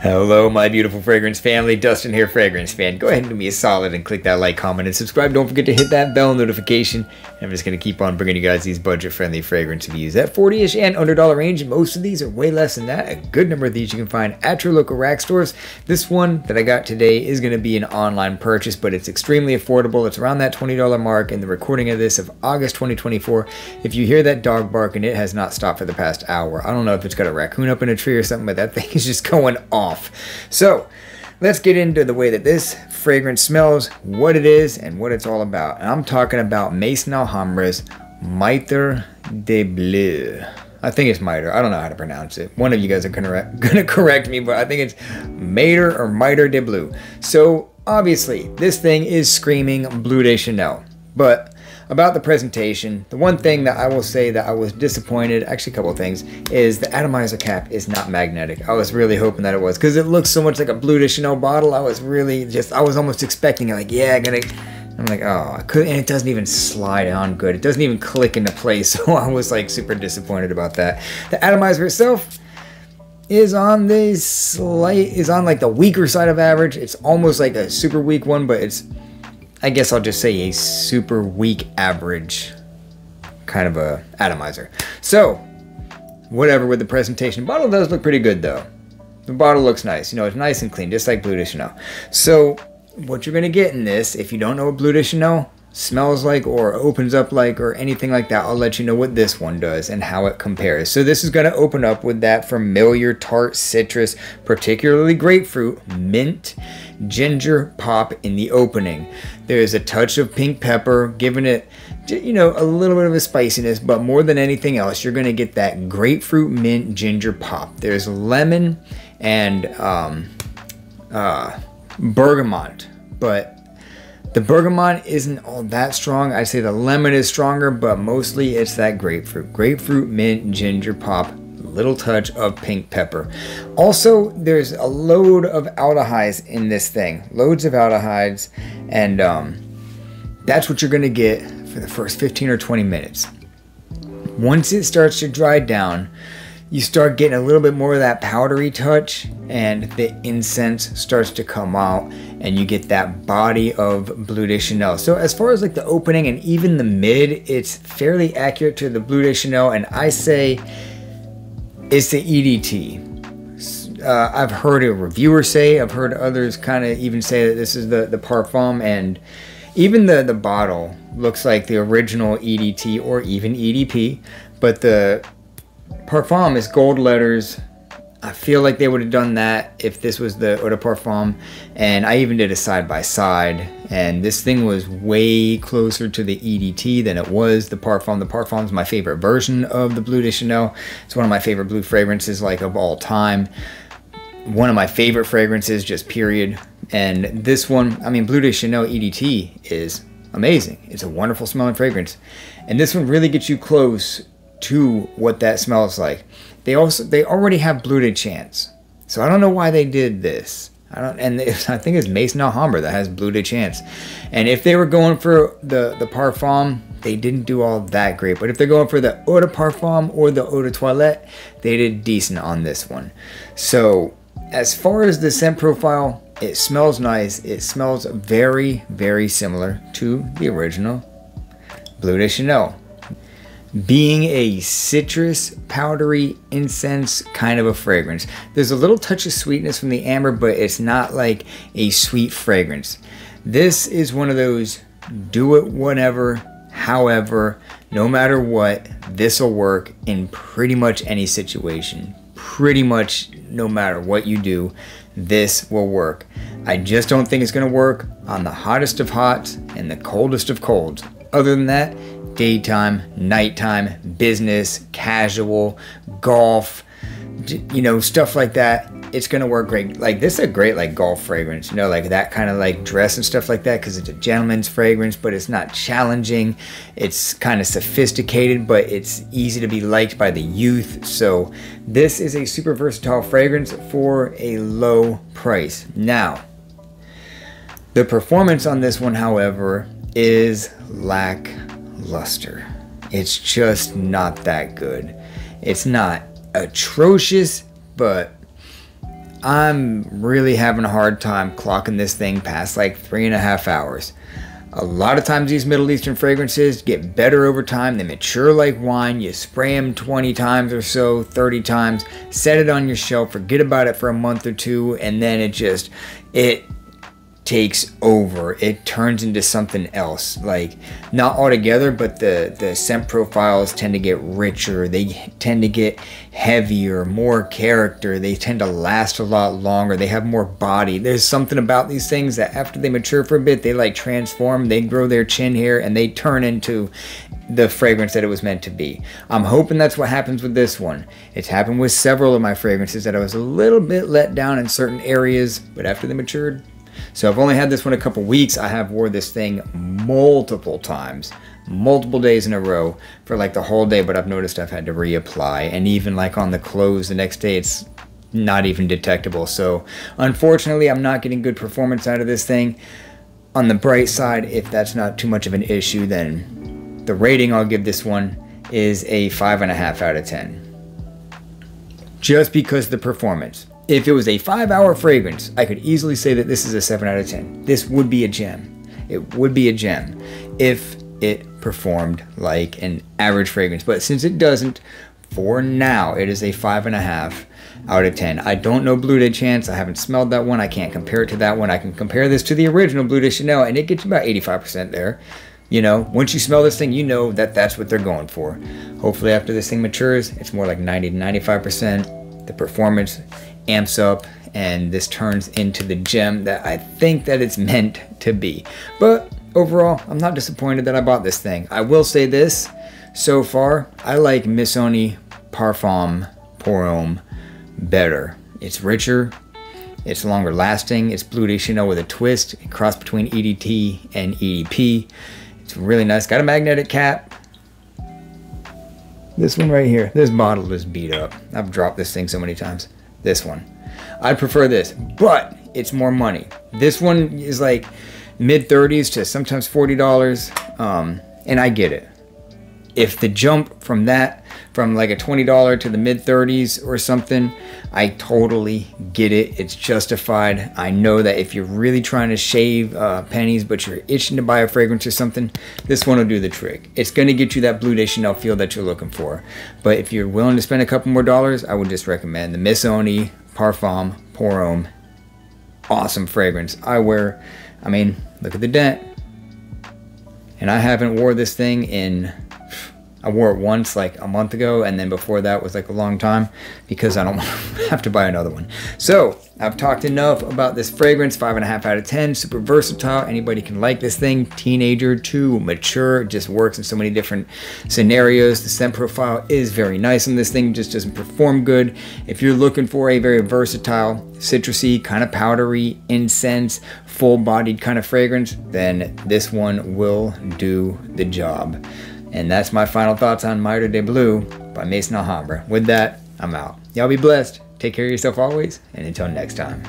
Hello, my beautiful fragrance family. Dustin here, fragrance fan. Go ahead and do me a solid and click that like, comment, and subscribe. Don't forget to hit that bell notification. I'm just going to keep on bringing you guys these budget-friendly fragrance reviews at 40-ish and under $1 range. Most of these are way less than that. A good number of these you can find at your local rack stores. This one that I got today is going to be an online purchase, but it's extremely affordable. It's around that $20 mark in the recording of this of August 2024. If you hear that dog barking, it has not stopped for the past hour. I don't know if it's got a raccoon up in a tree or something, but that thing is just going off. So let's get into the way that this fragrance smells, what it is, and what it's all about. And I'm talking about Maison Alhambra's Maitre de Bleu. I think it's Maitre. I don't know how to pronounce it. One of you guys are gonna correct me, but I think it's Maitre or Maitre de Bleu. So obviously this thing is screaming Bleu de Chanel, but about the presentation, the one thing that I will say that I was disappointed, actually a couple of things, is the atomizer cap is not magnetic. I was really hoping that it was, because it looks so much like a Bleu de Chanel bottle. I was almost expecting it, like, yeah, I'm like, oh, I couldn't, and it doesn't even slide on good. It doesn't even click into place, so I was like super disappointed about that. The atomizer itself is on like the weaker side of average. It's almost like a super weak one, but it's, I guess I'll just say, a super weak average kind of a atomizer. So whatever with the presentation. The bottle does look pretty good though. The bottle looks nice. You know, it's nice and clean, just like Bleu de Chanel. So what you're gonna get in this, if you don't know what Bleu de Chanel smells like or opens up like or anything like that, I'll let you know what this one does and how it compares. So this is going to open up with that familiar tart citrus, particularly grapefruit, mint, ginger pop in the opening. There's a touch of pink pepper, giving it, you know, a little bit of a spiciness, but more than anything else, you're going to get that grapefruit, mint, ginger pop. There's lemon and bergamot, but the bergamot isn't all that strong. I'd say the lemon is stronger, but mostly it's that grapefruit. Grapefruit, mint, ginger pop, little touch of pink pepper. Also, there's a load of aldehydes in this thing. Loads of aldehydes, and that's what you're gonna get for the first 15 or 20 minutes. Once it starts to dry down, you start getting a little bit more of that powdery touch, and the incense starts to come out, and you get that body of Bleu de Chanel. So as far as like the opening and even the mid, it's fairly accurate to the Bleu de Chanel, and I say it's the EDT. I've heard a reviewer say, I've heard others kind of even say that this is the parfum, and even the bottle looks like the original EDT or even EDP, but the parfum is gold letters. I feel like they would have done that if this was the eau de parfum, and I even did a side-by-side, and this thing was way closer to the EDT than it was the parfum. The parfum is my favorite version of the Bleu de Chanel. It's one of my favorite blue fragrances, like, of all time. One of my favorite fragrances, just period. And this one, I mean, Bleu de Chanel EDT is amazing. It's a wonderful smelling fragrance, and this one really gets you close to what that smells like. They already have Bleu de Chance, so I don't know why they did this. I think it's Maison Alhambra that has Bleu de Chance, and if they were going for the parfum, they didn't do all that great. But if they're going for the eau de parfum or the eau de toilette, they did decent on this one. So as far as the scent profile, it smells nice. It smells very, very similar to the original Bleu de Chanel, being a citrus, powdery, incense kind of a fragrance. There's a little touch of sweetness from the amber, but it's not like a sweet fragrance. This is one of those do it whatever, however, no matter what, this will work in pretty much any situation. Pretty much no matter what you do, this will work. I just don't think it's going to work on the hottest of hots and the coldest of colds. Other than that, daytime, nighttime, business, casual, golf, you know, stuff like that, it's gonna work great. Like, this is a great like golf fragrance, you know, like that kind of like dress and stuff like that, because it's a gentleman's fragrance, but it's not challenging. It's kind of sophisticated, but it's easy to be liked by the youth. So this is a super versatile fragrance for a low price. Now, the performance on this one, however, is lackluster. It's just not that good. It's not atrocious, but I'm really having a hard time clocking this thing past like 3.5 hours. A lot of times these Middle Eastern fragrances get better over time. They mature like wine. You spray them 20 times or so, 30 times, set it on your shelf, forget about it for a month or two, and then it takes over. It turns into something else. Like, not altogether, but the scent profiles tend to get richer. They tend to get heavier, more character. They tend to last a lot longer. They have more body. There's something about these things that after they mature for a bit, they like transform. They grow their chin hair and they turn into the fragrance that it was meant to be. I'm hoping that's what happens with this one. It's happened with several of my fragrances that I was a little bit let down in certain areas, but after they matured. So I've only had this one a couple weeks. I have wore this thing multiple times, multiple days in a row for like the whole day, but I've noticed I've had to reapply, and even like on the clothes the next day, it's not even detectable. So unfortunately, I'm not getting good performance out of this thing. On the bright side, if that's not too much of an issue, then the rating I'll give this one is a 5.5 out of 10. Just because of the performance. If it was a 5-hour fragrance, I could easily say that this is a 7 out of 10. This would be a gem. It would be a gem if it performed like an average fragrance. But since it doesn't, for now, it is a 5.5 out of 10. I don't know Bleu de Chanel. I haven't smelled that one. I can't compare it to that one. I can compare this to the original Bleu de Chanel, and it gets about 85% there. You know, once you smell this thing, you know that that's what they're going for. Hopefully after this thing matures, it's more like 90 to 95%. The performance amps up and this turns into the gem that I think that it's meant to be. But overall, I'm not disappointed that I bought this thing. I will say this, so far, I like Maison Parfum Pour Homme better. It's richer, it's longer lasting, it's Bleu de Chanel with a twist, a cross between EDT and EDP. It's really nice, got a magnetic cap. This one right here, this bottle is beat up. I've dropped this thing so many times. This one, I'd prefer this, but it's more money. This one is like mid-30s to sometimes $40, and I get it. If the jump from that, from like a $20 to the mid-30s or something, I totally get it. It's justified. I know that if you're really trying to shave pennies, but you're itching to buy a fragrance or something, this one will do the trick. It's going to get you that Bleu de Chanel feel that you're looking for. But if you're willing to spend a couple more dollars, I would just recommend the Maison Parfum Pour Homme. Awesome fragrance. I mean, look at the dent. And I haven't wore this thing in... I wore it once like a month ago, and then before that was like a long time because I don't have to buy another one. So I've talked enough about this fragrance. 5.5 out of 10, super versatile. Anybody can like this thing. Teenager to mature, it just works in so many different scenarios. The scent profile is very nice on this thing, just doesn't perform good. If you're looking for a very versatile, citrusy, kind of powdery, incense, full-bodied kind of fragrance, then this one will do the job. And that's my final thoughts on Maitre de Bleu by Maison Alhambra. With that, I'm out. Y'all be blessed. Take care of yourself always, and until next time.